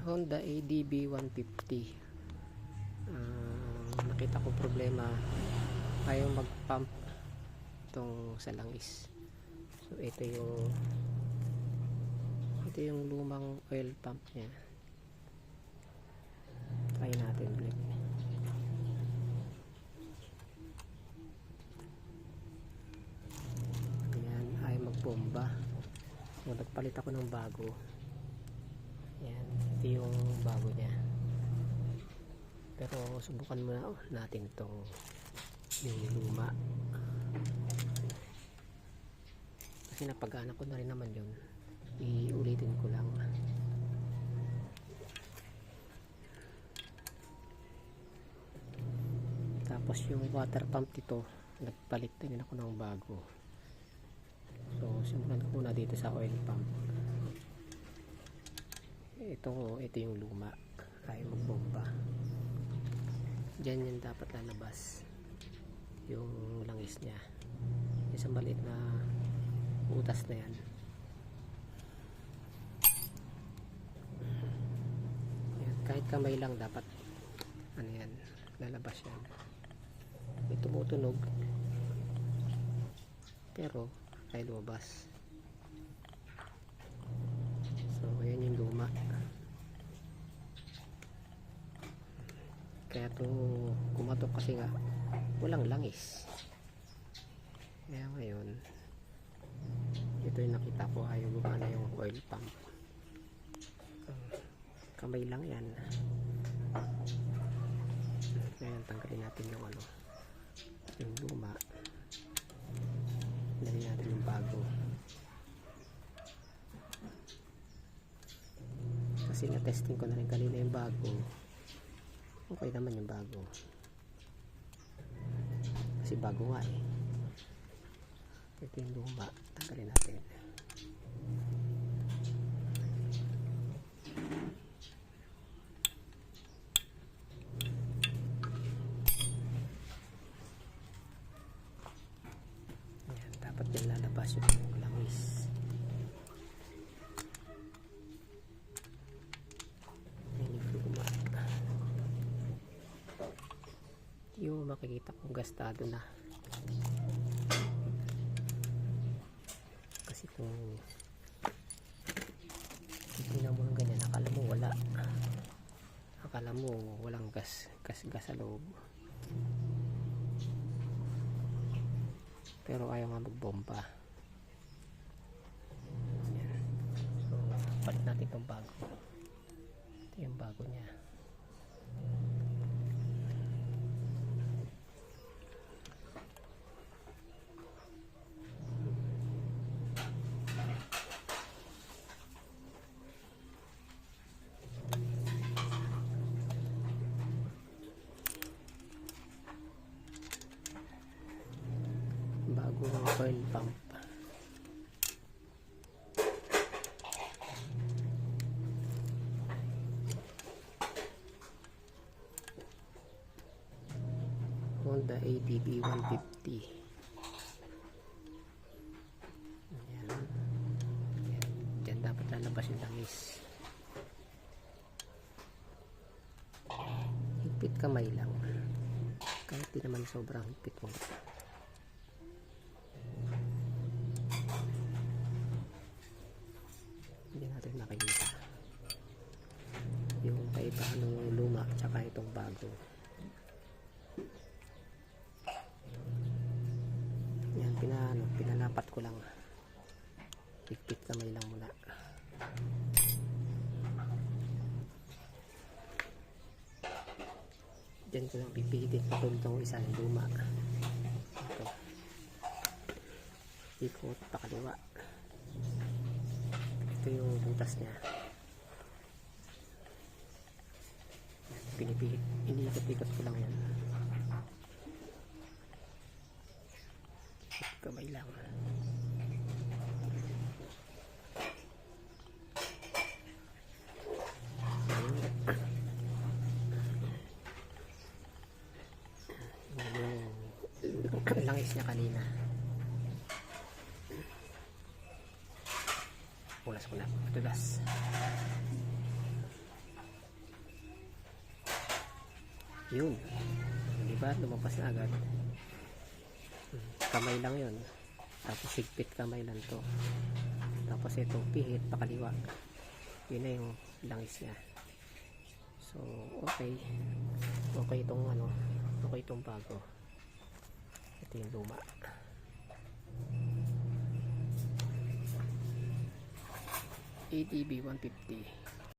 Honda ADB 150. Nakita ko problema, ayaw mag pump itong sa langis. So ito yung lumang oil pump nya. Try natin ulit. Ayan, ayaw magbomba. So nagpalit ako ng bago. Ayan, ito yung bago nya. Pero subukan muna natin itong yung luma. Kasi napagana ko na rin naman yun. Iulitin ko lang. Tapos yung water pump dito, nagpalit din ako ng bago. So simulan ko muna dito sa oil pump. Ito yung luma. Ayaw magbomba. Diyan yan dapat lalabas yung langis nya. Isang maliit na butas na yan. Yan, kahit kamay lang dapat ano yan, lalabas yan. May tumutunog pero ay lumabas. So ayan yung luma. Kaya to kumatok kasi nga walang langis. Kaya ngayon ito yung nakita ko, ayaw gumana yung oil pump. Kamay lang yan. Ngayon tanggalin natin yung yung luma. Dali natin yung bago. Kasi na-testing ko na rin kanina yung bago. Okay naman yung bago. Kasi bago nga eh. Ito yung luma. Tanggalin natin. Ayan, dapat yan lalabas yung langis. Yung makikita kong gastado na kasi kung tingnan mo ng ganyan, akala mo walang gas sa loob, pero ayaw nga magbomba. Ayan. So palit natin itong bago. Ito yung bago nya. Bagong oil pump. Honda ADB 150. Ayan. Ayan. Diyan dapat lalabas yung langis. Higpit kamay lang. Kahit di naman sobrang higpit mo. Hindi natin makikita yung kaibahan ng luma tsaka itong bago. Yan, pinalapat ko lang. Higpit kamay lang muna. Diyan ko lang pipihitin patulad ng isang luma. Ito. Ikot pakaliwa. Ito yung butas niya. Pinipihit, iniikot-ikot ko lang yan. Kamay lang. Yung langis niya kanina. Pulas ko na, matulas. Yun. Di ba? Lumabas na agad. Kamay lang yun. Tapos higpit kamay lang to. Tapos ito pihit pakaliwa. Yun na yung langis niya. So okay. Okay itong ano. Okay itong bago. Ito yung luma. ATB 150.